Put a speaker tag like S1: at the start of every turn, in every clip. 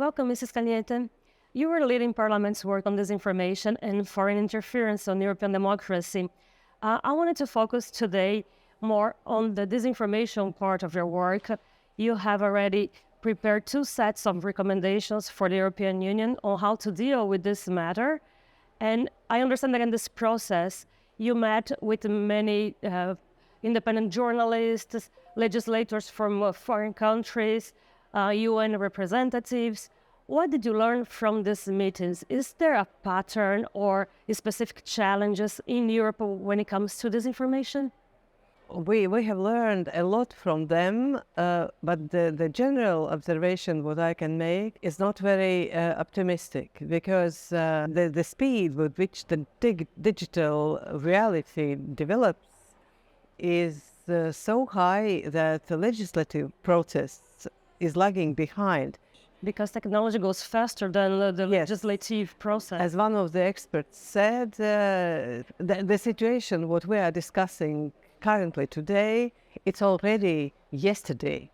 S1: Welcome, Mrs. Kalniete. You were leading Parliament's work on disinformation and foreign interference on European democracy. I wanted to focus today more on the disinformation part of your work. You have already prepared 2 sets of recommendations for the European Union on how to deal with this matter. And I understand that in this process, you met with many independent journalists, legislators from foreign countries, UN representatives. What did you learn from these meetings? Is there a pattern or specific challenges in Europe when it comes to disinformation?
S2: We have learned a lot from them, but the general observation what I can make is not very optimistic, because the speed with which the digital reality develops is so high that the legislative process is lagging behind.
S1: Because technology goes faster than the
S2: Yes.
S1: legislative process.
S2: As one of the experts said, the situation what we are discussing currently today, it's already yesterday.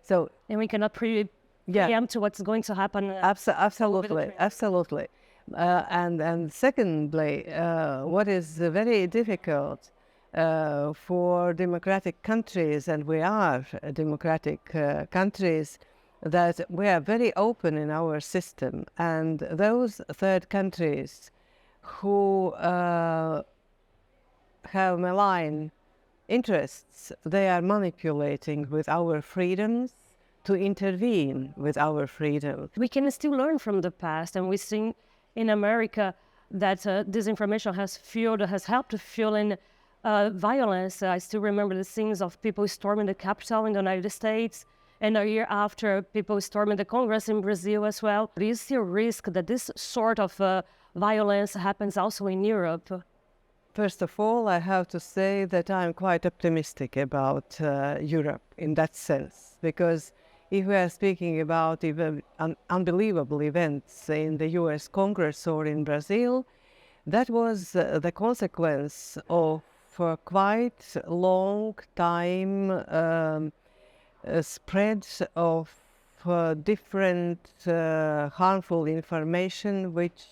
S2: So
S1: And we cannot preempt what's going to happen.
S2: Absolutely. And secondly, what is very difficult for democratic countries, and we are democratic countries, that we are very open in our system, and those third countries who have malign interests, they are manipulating with our freedoms to intervene with our freedom.
S1: We can still learn from the past, and we've seen in America that disinformation has helped fueling violence. I still remember the scenes of people storming the Capitol in the United States, and a year after, people storming the Congress in Brazil as well. Do you see a risk that this sort of violence happens also in Europe?
S2: First of all, I have to say that I'm quite optimistic about Europe in that sense, because if we are speaking about even unbelievable events in the US Congress or in Brazil, that was the consequence of quite long time spread of different harmful information which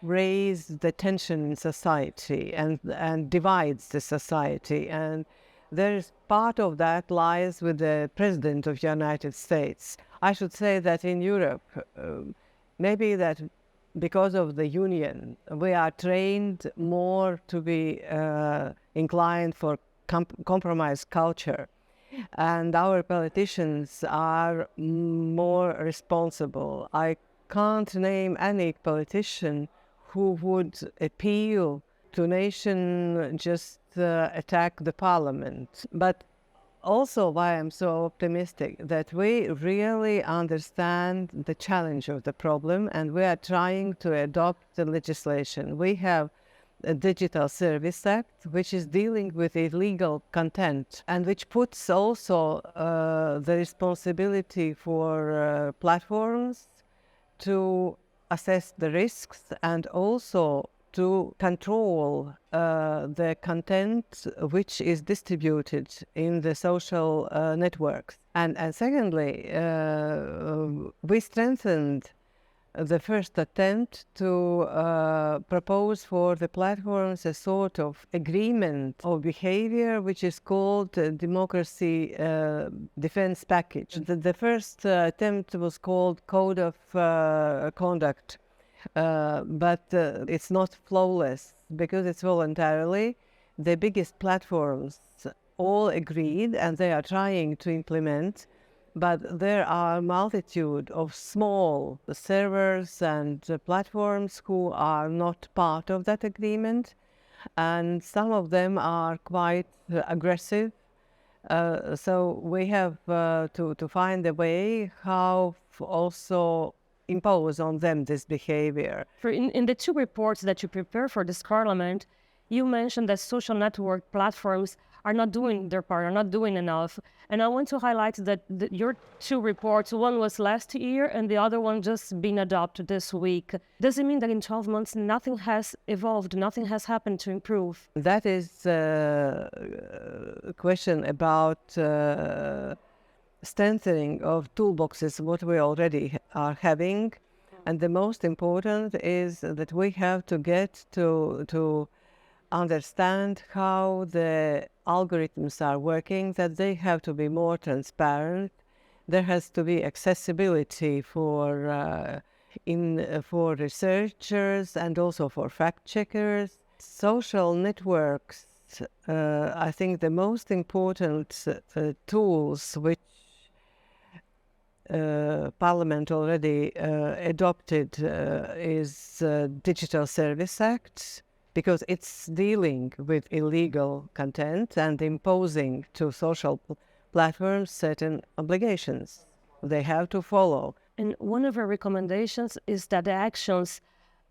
S2: raise the tension in society and divides the society. And there is part of that lies with the President of the United States. I should say that in Europe, maybe that because of the Union, we are trained more to be inclined for compromise culture. And our politicians are more responsible. I can't name any politician who would appeal to nation just attack the parliament. But also why I'm so optimistic, that we really understand the challenge of the problem, and we are trying to adopt the legislation. We have a Digital Service Act, which is dealing with illegal content, and which puts also the responsibility for platforms to assess the risks and also to control the content which is distributed in the social networks. And secondly, we strengthened the first attempt to propose for the platforms a sort of agreement of behavior which is called Democracy Defense Package. The first attempt was called Code of Conduct, but it's not flawless because it's voluntarily. The biggest platforms all agreed and they are trying to implement, but there are a multitude of small servers and platforms who are not part of that agreement, and some of them are quite aggressive. So we have to find a way how also impose on them this behavior.
S1: In the 2 reports that you prepare for this parliament, you mentioned that social network platforms are not doing their part, are not doing enough. And I want to highlight that your 2 reports, one was last year and the other one just been adopted this week. Does it mean that in 12 months nothing has evolved, nothing has happened to improve?
S2: That is a question about strengthening of toolboxes what we already are having. And the most important is that we have to get to understand how the algorithms are working, that they have to be more transparent. There has to be accessibility for researchers and also for fact checkers. Social networks, I think the most important tools which Parliament already adopted is Digital Service Act, because it's dealing with illegal content and imposing to social platforms certain obligations they have to follow.
S1: And one of our recommendations is that the actions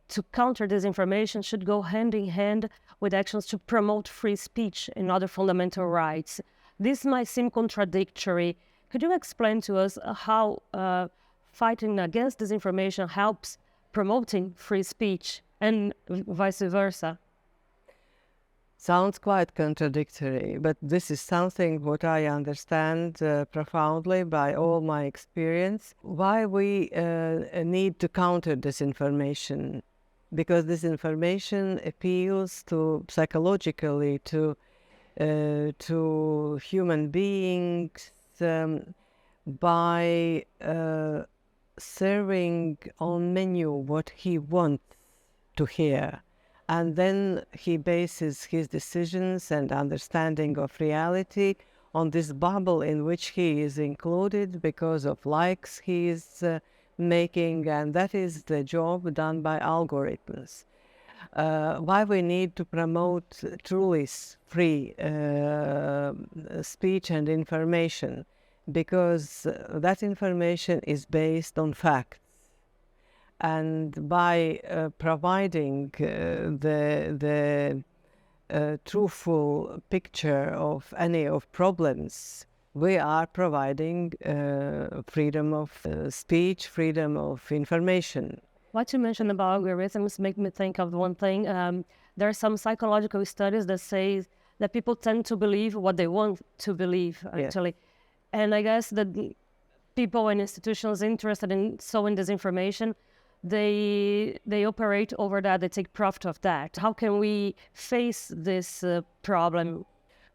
S1: to counter disinformation should go hand in hand with actions to promote free speech and other fundamental rights. This might seem contradictory. Could you explain to us how fighting against disinformation helps promoting free speech and vice versa?
S2: Sounds quite contradictory, but this is something what I understand profoundly by all my experience. Why we need to counter disinformation? Because disinformation appeals to psychologically to human beings by serving on menu what he wants to hear. And then he bases his decisions and understanding of reality on this bubble in which he is included because of likes he is making, and that is the job done by algorithms. Why we need to promote truly free speech and information? Because that information is based on facts. And by providing the truthful picture of any of problems, we are providing freedom of speech, freedom of information.
S1: What you mentioned about algorithms make me think of one thing. There are some psychological studies that say that people tend to believe what they want to believe, actually. Yes. And I guess that people and institutions interested in sowing disinformation, they operate over that, they take profit of that. How can we face this problem?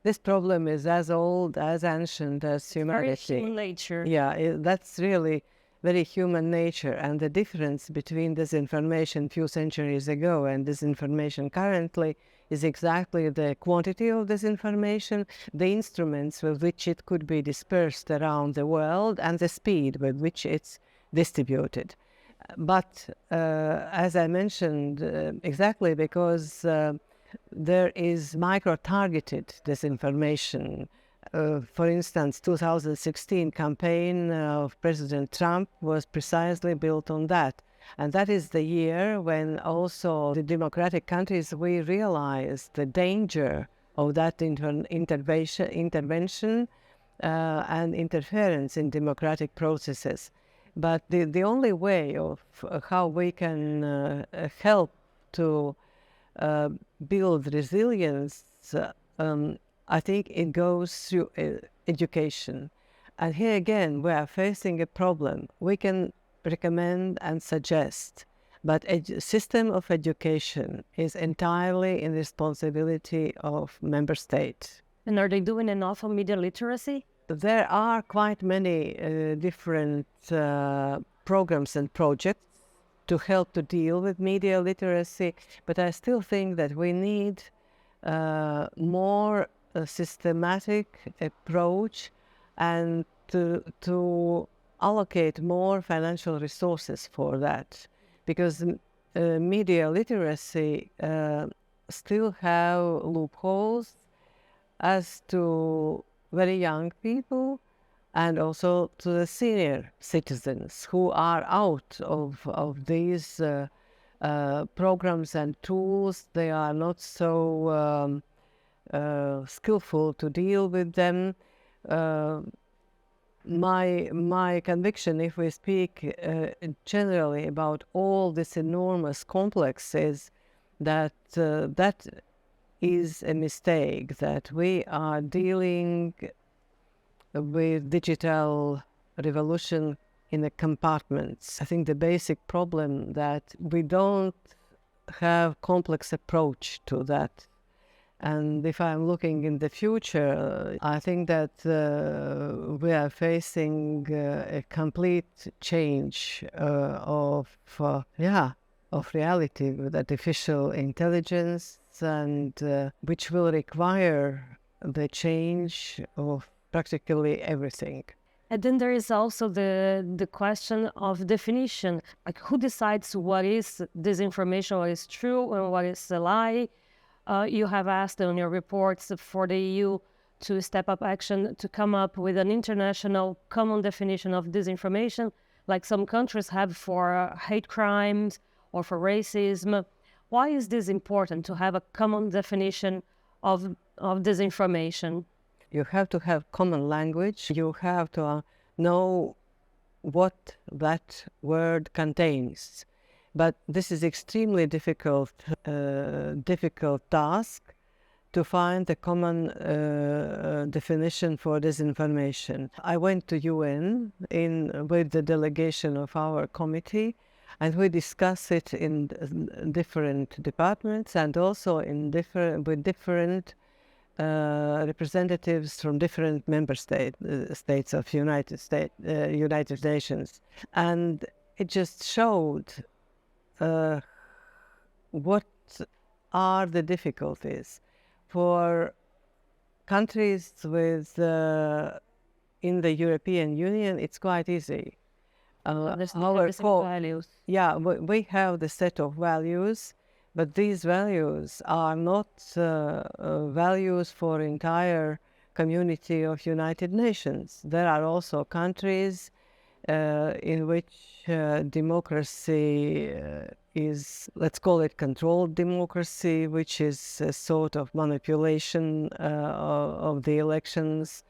S2: This problem is as old, as ancient as humanity.
S1: Very human nature.
S2: Yeah, that's really very human nature. And the difference between disinformation a few centuries ago and disinformation currently is exactly the quantity of disinformation, the instruments with which it could be dispersed around the world, and the speed with which it's distributed. But as I mentioned, exactly because there is micro-targeted disinformation. For instance, 2016 campaign of President Trump was precisely built on that. And that is the year when also the democratic countries, we realized the danger of that intervention and interference in democratic processes. But the only way of how we can help to build resilience, I think it goes through education. And here again, we are facing a problem. We can recommend and suggest, but a system of education is entirely in responsibility of member states.
S1: And are they doing enough on media literacy?
S2: There are quite many different programs and projects to help to deal with media literacy, but I still think that we need more systematic approach and to allocate more financial resources for that, because media literacy still have loopholes as to very young people and also to the senior citizens who are out of these programs and tools. They are not so skillful to deal with them. My conviction, if we speak generally about all this enormous complex, is that that is a mistake, that we are dealing with digital revolution in the compartments. I think the basic problem that we don't have complex approach to that. And if I'm looking in the future, I think that we are facing a complete change of reality with artificial intelligence, and which will require the change of practically everything.
S1: And then there is also the question of definition, like who decides what is disinformation, what is true, and what is a lie. You have asked in your reports for the EU to step up action to come up with an international common definition of disinformation, like some countries have for hate crimes or for racism. Why is this important to have a common definition of disinformation?
S2: You have to have common language. You have to know what that word contains. But this is extremely difficult task to find a common definition for disinformation. I went to UN with the delegation of our committee, and we discussed it in different departments and also with different representatives from different member states of United Nations, and it just showed what are the difficulties for countries in the European Union. It's quite easy.
S1: Values.
S2: Yeah, we have the set of values, but these values are not values for entire community of United Nations. There are also countries in which democracy is, let's call it controlled democracy, which is a sort of manipulation of the elections.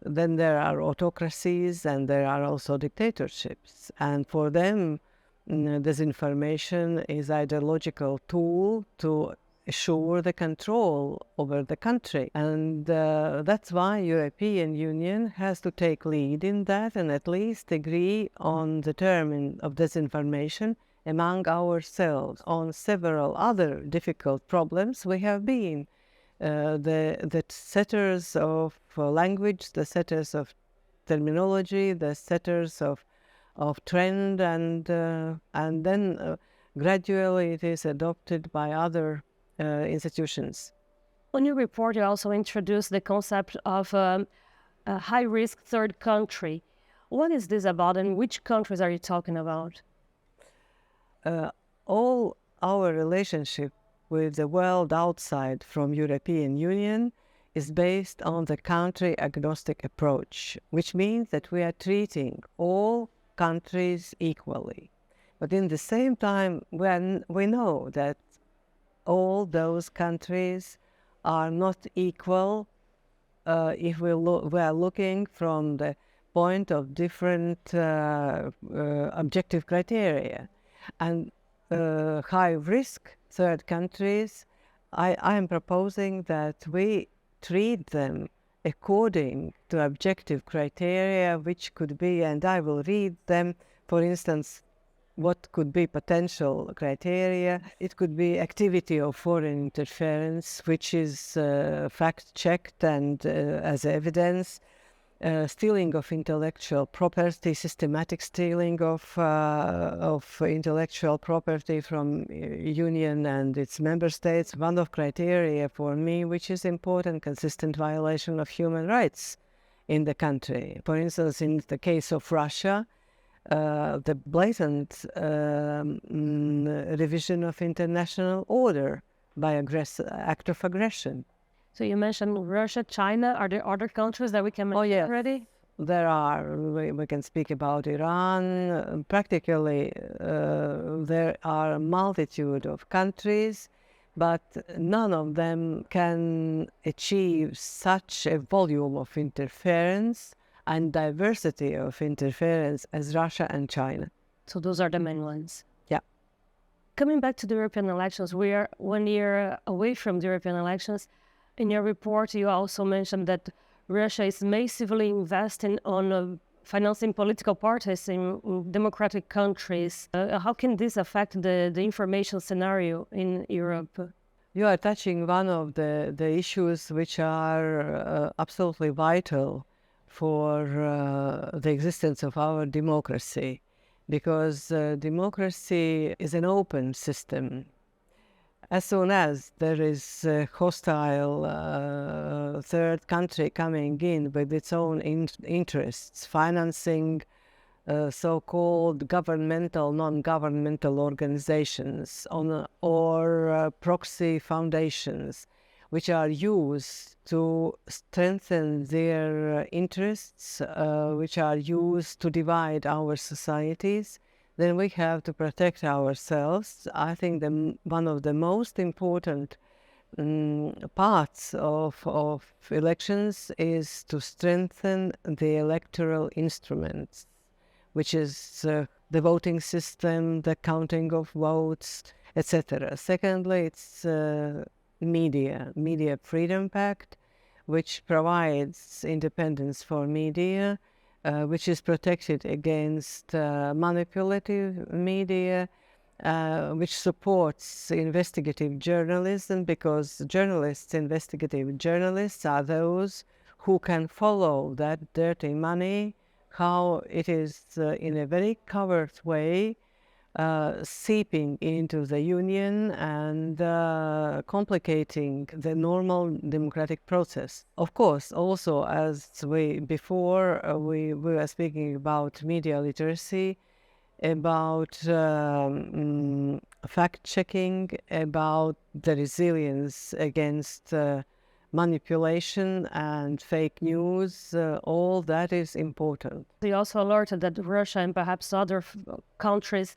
S2: Then there are autocracies and there are also dictatorships. And for them, disinformation is ideological tool to assure the control over the country. And that's why European Union has to take lead in that and at least agree on the term of disinformation among ourselves. On several other difficult problems we have been the setters of language, the setters of terminology, the setters of trend, and then gradually it is adopted by other institutions.
S1: On your report, you also introduced the concept of a high-risk third country. What is this about, and which countries are you talking about?
S2: All our relationship with the world outside from European Union is based on the country-agnostic approach, which means that we are treating all countries equally. But in the same time, when we know that all those countries are not equal if we are looking from the point of different objective criteria. And high-risk third countries, I am proposing that we treat them according to objective criteria, which could be, and I will read them, for instance, what could be potential criteria. It could be activity of foreign interference, which is fact-checked and as evidence, stealing of intellectual property, systematic stealing of intellectual property from Union and its member states. One of criteria for me, which is important, consistent violation of human rights in the country. For instance, in the case of Russia, the blatant revision of international order by act of aggression.
S1: So you mentioned Russia, China. Are there other countries that we can mention already?
S2: There are. We can speak about Iran. Practically, there are a multitude of countries, but none of them can achieve such a volume of interference and diversity of interference as Russia and China.
S1: So those are the main ones.
S2: Yeah.
S1: Coming back to the European elections, we are 1 year away from the European elections. In your report, you also mentioned that Russia is massively investing on financing political parties in democratic countries. How can this affect the information scenario in Europe?
S2: You are touching one of the issues which are absolutely vital for the existence of our democracy, because democracy is an open system. As soon as there is a hostile third country coming in with its own interests, financing so-called governmental, non-governmental organizations or proxy foundations, which are used to strengthen their interests, which are used to divide our societies, then we have to protect ourselves. I think one of the most important parts of elections is to strengthen the electoral instruments, which is the voting system, the counting of votes, etc. Secondly, it's Media Freedom Pact, which provides independence for media, which is protected against manipulative media, which supports investigative journalism, because investigative journalists are those who can follow that dirty money, how it is in a very covert way seeping into the union and complicating the normal democratic process. Of course, also, as we were speaking about media literacy, about fact-checking, about the resilience against manipulation and fake news, all that is important.
S1: They also alerted that Russia and perhaps other countries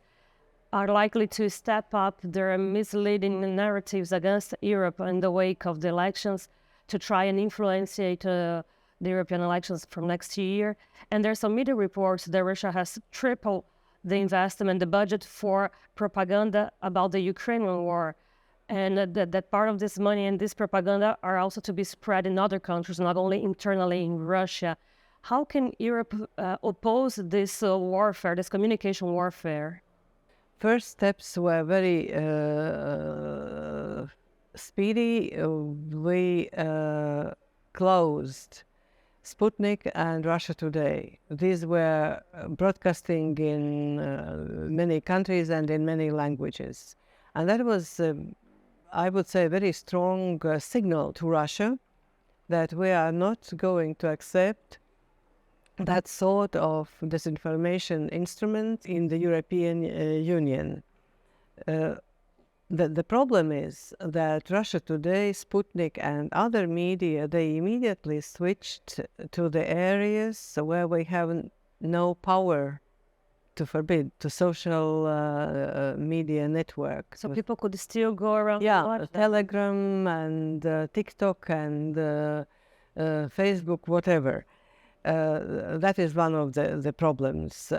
S1: are likely to step up their misleading narratives against Europe in the wake of the elections to try and influence the European elections from next year. And there's some media reports that Russia has tripled the investment, the budget for propaganda about the Ukrainian war. And that part of this money and this propaganda are also to be spread in other countries, not only internally in Russia. How can Europe oppose this warfare, this communication warfare?
S2: First steps were very speedy. We closed Sputnik and Russia Today. These were broadcasting in many countries and in many languages. And that was, I would say, a very strong signal to Russia that we are not going to accept that sort of disinformation instrument in the European Union. The problem is that Russia Today, Sputnik and other media, they immediately switched to the areas where we have no power to forbid, to social media networks.
S1: So people could still go around.
S2: Yeah, Telegram and TikTok and Facebook, whatever. That is one of the problems.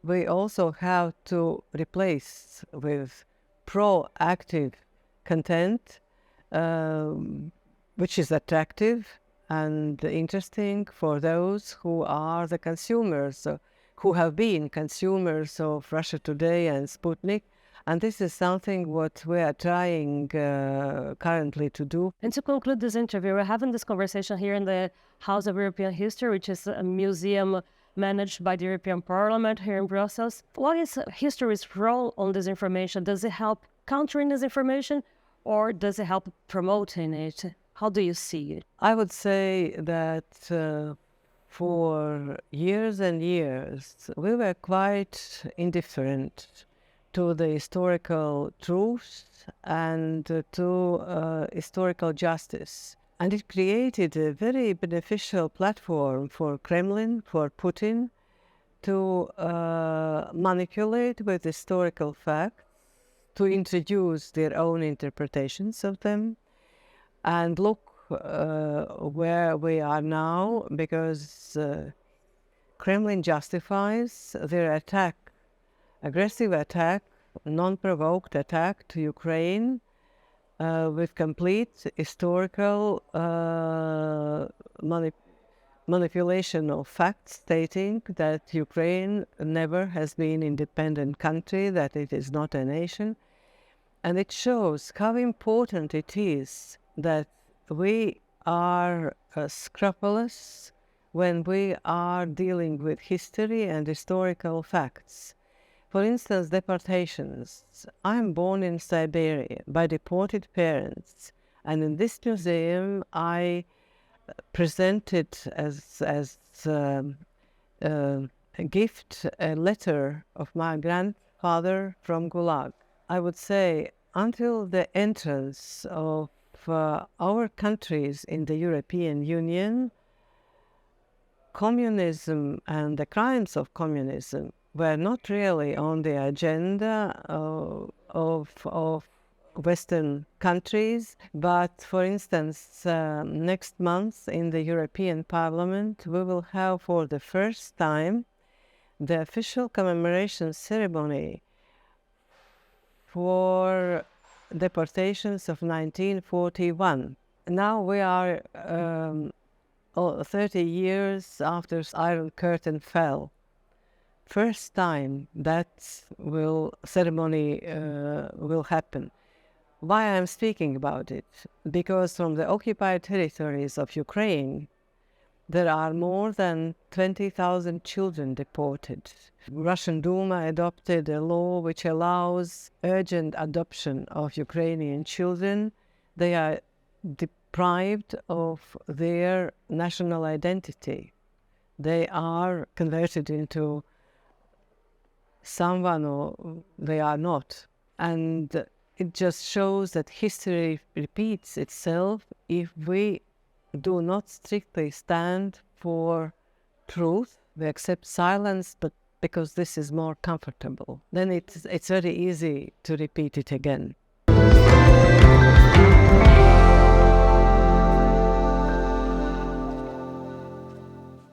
S2: We also have to replace with proactive content, which is attractive and interesting for those who are the consumers, who have been consumers of Russia Today and Sputnik. And this is something what we are trying currently to do.
S1: And to conclude this interview, we're having this conversation here in the House of European History, which is a museum managed by the European Parliament here in Brussels. What is history's role on disinformation? Does it help countering disinformation or does it help promoting it? How do you see it?
S2: I would say that for years and years, we were quite indifferent to the historical truth and to historical justice. And it created a very beneficial platform for Kremlin, for Putin, to manipulate with historical facts, to introduce their own interpretations of them. And look where we are now, because Kremlin justifies their attack, aggressive attack, non-provoked attack to Ukraine with complete historical manipulation of facts stating that Ukraine never has been an independent country, that it is not a nation. And it shows how important it is that we are scrupulous when we are dealing with history and historical facts. For instance, deportations. I'm born in Siberia by deported parents, and in this museum I presented as a gift a letter of my grandfather from Gulag. I would say until the entrance of our countries in the European Union, communism and the crimes of communism were not really on the agenda of Western countries. But for instance, next month in the European Parliament, we will have for the first time the official commemoration ceremony for deportations of 1941. Now we are 30 years after the Iron Curtain fell. First time that ceremony will happen. Why I'm speaking about it? Because from the occupied territories of Ukraine, there are more than 20,000 children deported. Russian Duma adopted a law which allows urgent adoption of Ukrainian children. They are deprived of their national identity. They are converted into someone or they are not. And it just shows that history repeats itself if we do not strictly stand for truth. We accept silence, but because this is more comfortable, then it's very easy to repeat it again.